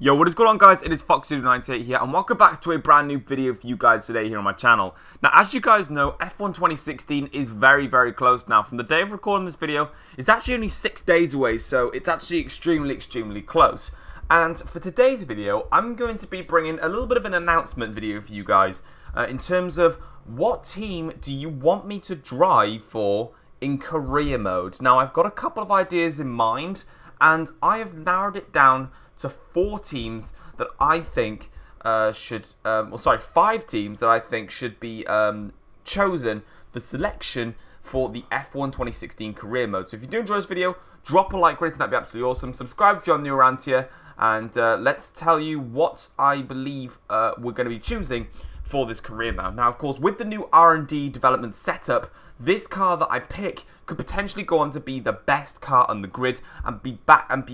Yo, what is going on, guys? It is Foxy98 here, and welcome back to a brand new video for you guys today here on my channel. Now, as you guys know, F1 2016 is very, very close now. From the day of recording this video, it's actually only 6 days away, so it's actually extremely close. And for today's video, I'm going to be bringing a little bit of an announcement video for you guys in terms of what team do you want me to drive for in career mode. Now, I've got a couple of ideas in mind, and I have narrowed it down to 4 teams that I think should, 5 teams that I think should be chosen for selection for the F1 2016 career mode. So if you do enjoy this video, drop a like rating, that'd be absolutely awesome. Subscribe if you're new around here, and let's tell you what I believe we're going to be choosing for this career mode. Now, of course, with the new R&D development setup, this car that I pick could potentially go on to be the best car on the grid and be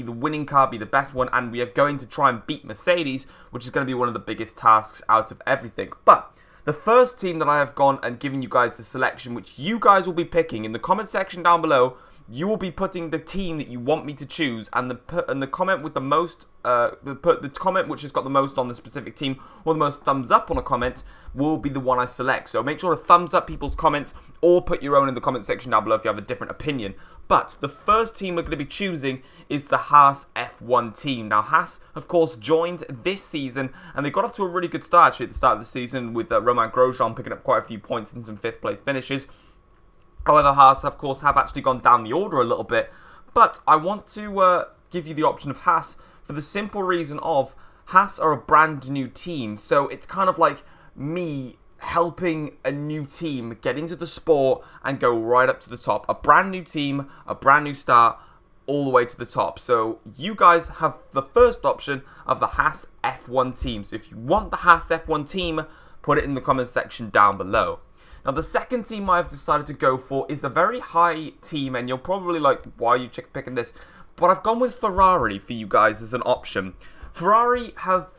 the winning car, be the best one, and we are going to try and beat Mercedes, which is going to be one of the biggest tasks out of everything. But the first team that I have gone and given you guys the selection, which you guys will be picking in the comment section down below, you will be putting the team that you want me to choose, and the comment with the most, the comment which has got the most on the specific team, or the most thumbs up on a comment, will be the one I select. So make sure to thumbs up people's comments, or put your own in the comment section down below if you have a different opinion. But the first team we're going to be choosing is the Haas F1 team. Now, Haas, of course, joined this season, and they got off to a really good start actually at the start of the season with Romain Grosjean picking up quite a few points and some 5th place finishes. However, Haas, of course, have actually gone down the order a little bit. But I want to give you the option of Haas for the simple reason of Haas are a brand new team. So it's kind of like me helping a new team get into the sport and go right up to the top. A brand new team, a brand new start, all the way to the top. So you guys have the first option of the Haas F1 team. So if you want the Haas F1 team, put it in the comment section down below. Now, the second team I've decided to go for is a very high team, and you're probably like, why are you picking this? But I've gone with Ferrari for you guys as an option. Ferrari have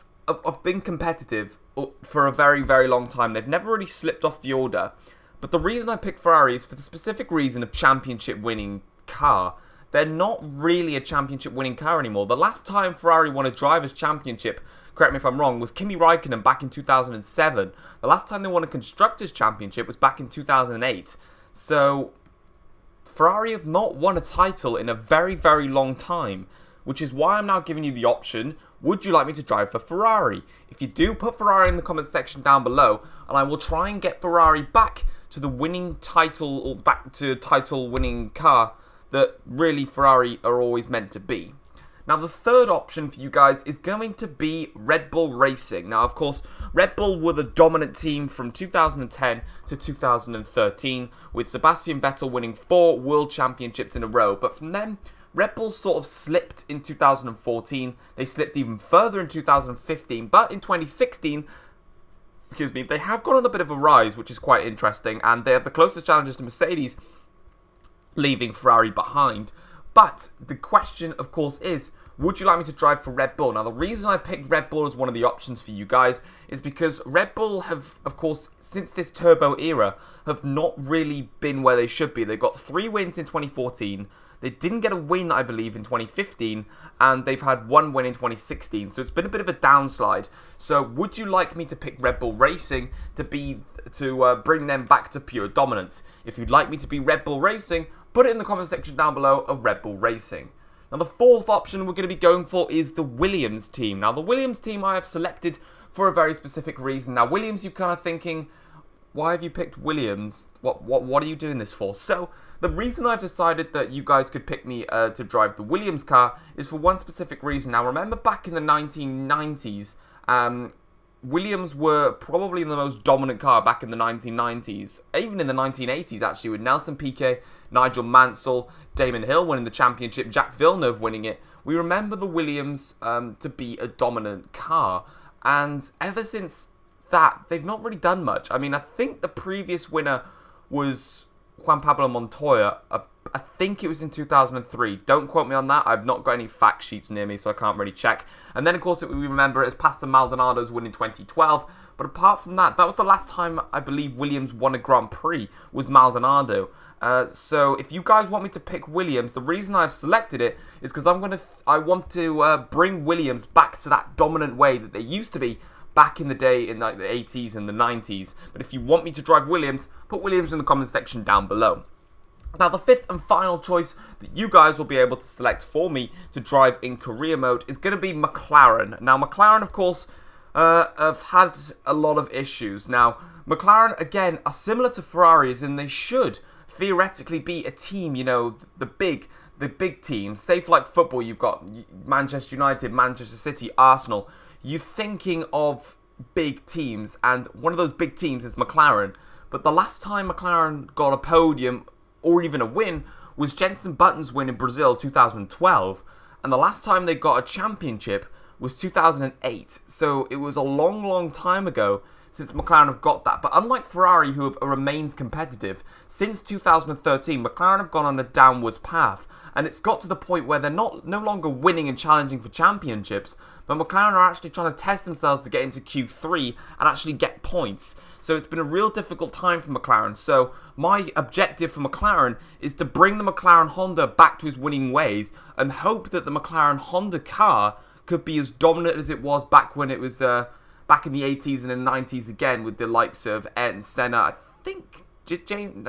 been competitive for a very long time. They've never really slipped off the order. But the reason I picked Ferrari is for the specific reason of championship winning car. They're not really a championship winning car anymore. The last time Ferrari won a Drivers' Championship, correct me if I'm wrong, was Kimi Raikkonen back in 2007. The last time they won a Constructors' Championship was back in 2008. So, Ferrari have not won a title in a very long time, which is why I'm now giving you the option, would you like me to drive for Ferrari? If you do, put Ferrari in the comment section down below, and I will try and get Ferrari back to the winning title, or back to title winning car that really Ferrari are always meant to be. Now, the third option for you guys is going to be Red Bull Racing. Now, of course, Red Bull were the dominant team from 2010 to 2013, with Sebastian Vettel winning 4 world championships in a row. But from then, Red Bull sort of slipped in 2014. They slipped even further in 2015. But in 2016, they have gone on a bit of a rise, which is quite interesting. And they have the closest challengers to Mercedes, leaving Ferrari behind. But the question, of course, is, would you like me to drive for Red Bull? Now, the reason I picked Red Bull as one of the options for you guys is because Red Bull have, of course, since this turbo era, have not really been where they should be. They got 3 wins in 2014. They didn't get a win, I believe, in 2015, and they've had 1 win in 2016. So it's been a bit of a downslide. So would you like me to pick Red Bull Racing to bring them back to pure dominance? If you'd like me to be Red Bull Racing, put it in the comment section down below of Red Bull Racing. Now, the fourth option we're going to be going for is the Williams team. Now, the Williams team I have selected for a very specific reason. Now, Williams, you're kind of thinking, why have you picked Williams? What are you doing this for? So, the reason I've decided that you guys could pick me to drive the Williams car is for one specific reason. Now, remember back in the 1990s, Williams were probably the most dominant car back in the 1990s, even in the 1980s actually, with Nelson Piquet, Nigel Mansell, Damon Hill winning the championship, Jacques Villeneuve winning it. We remember the Williams to be a dominant car, and ever since that, they've not really done much. I mean, I think the previous winner was Juan Pablo Montoya. I think it was in 2003. Don't quote me on that. I've not got any fact sheets near me, so I can't really check. And then, of course, we remember it as Pastor Maldonado's win in 2012. But apart from that, that was the last time I believe Williams won a Grand Prix, was Maldonado. So if you guys want me to pick Williams, the reason I've selected it is because I want to bring Williams back to that dominant way that they used to be back in the day in like the 80s and the 90s. But if you want me to drive Williams, put Williams in the comment section down below. Now, the fifth and final choice that you guys will be able to select for me to drive in career mode is going to be McLaren. Now, McLaren, of course, have had a lot of issues. Now, McLaren, again, are similar to Ferrari, as in they should theoretically be a team, you know, the big teams. Say for like football, you've got Manchester United, Manchester City, Arsenal. You're thinking of big teams, and one of those big teams is McLaren. But the last time McLaren got a podium or even a win was Jenson Button's win in Brazil 2012, and the last time they got a championship was 2008, so it was a long time ago since McLaren have got that. But unlike Ferrari, who have remained competitive, since 2013 McLaren have gone on a downwards path, and it's got to the point where they're no longer winning and challenging for championships, but McLaren are actually trying to test themselves to get into Q3 and actually get points. So it's been a real difficult time for McLaren. So my objective for McLaren is to bring the McLaren Honda back to its winning ways and hope that the McLaren Honda car could be as dominant as it was back when it was back in the 80s and the 90s again, with the likes of Ayrton Senna. I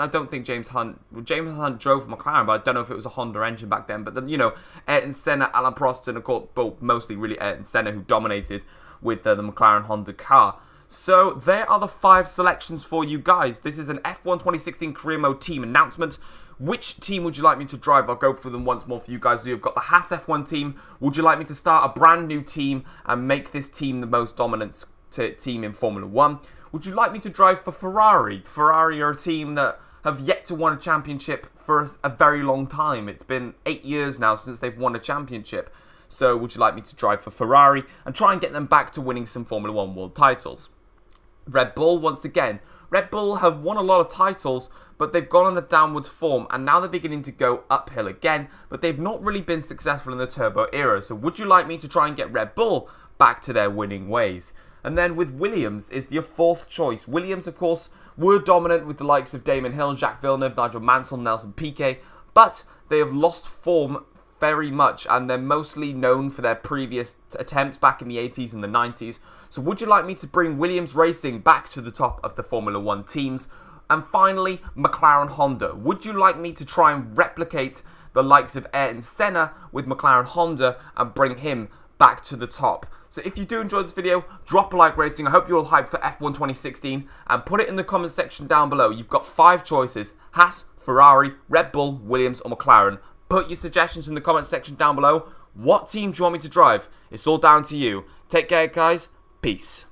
don't think James Hunt drove for McLaren, but I don't know if it was a Honda engine back then. But then, you know, Ayrton Senna, Alain Prost, and of course, well, mostly really Ayrton Senna, who dominated with the McLaren Honda car. So there are the 5 selections for you guys. This is an F1 2016 career mode team announcement. Which team would you like me to drive? I'll go through them once more for you guys. You've got the Haas F1 team. Would you like me to start a brand new team and make this team the most dominant team in Formula 1? Would you like me to drive for Ferrari? Ferrari are a team that have yet to win a championship for a very long time. It's been 8 years now since they've won a championship. So would you like me to drive for Ferrari and try and get them back to winning some Formula 1 world titles? Red Bull, once again. Red Bull have won a lot of titles, but they've gone on a downwards form, and now they're beginning to go uphill again, but they've not really been successful in the turbo era. So would you like me to try and get Red Bull back to their winning ways? And then with Williams is your 4th choice. Williams, of course, were dominant with the likes of Damon Hill, Jacques Villeneuve, Nigel Mansell, Nelson Piquet, but they have lost form very much, and they're mostly known for their previous attempts back in the 80s and the 90s. So would you like me to bring Williams Racing back to the top of the Formula 1 teams? And finally, McLaren Honda. Would you like me to try and replicate the likes of Ayrton Senna with McLaren Honda and bring him back to the top? So if you do enjoy this video, drop a like rating. I hope you're all hyped for F1 2016 and put it in the comment section down below. You've got 5 choices: Haas, Ferrari, Red Bull, Williams or McLaren. Put your suggestions in the comment section down below. What team do you want me to drive? It's all down to you. Take care, guys. Peace.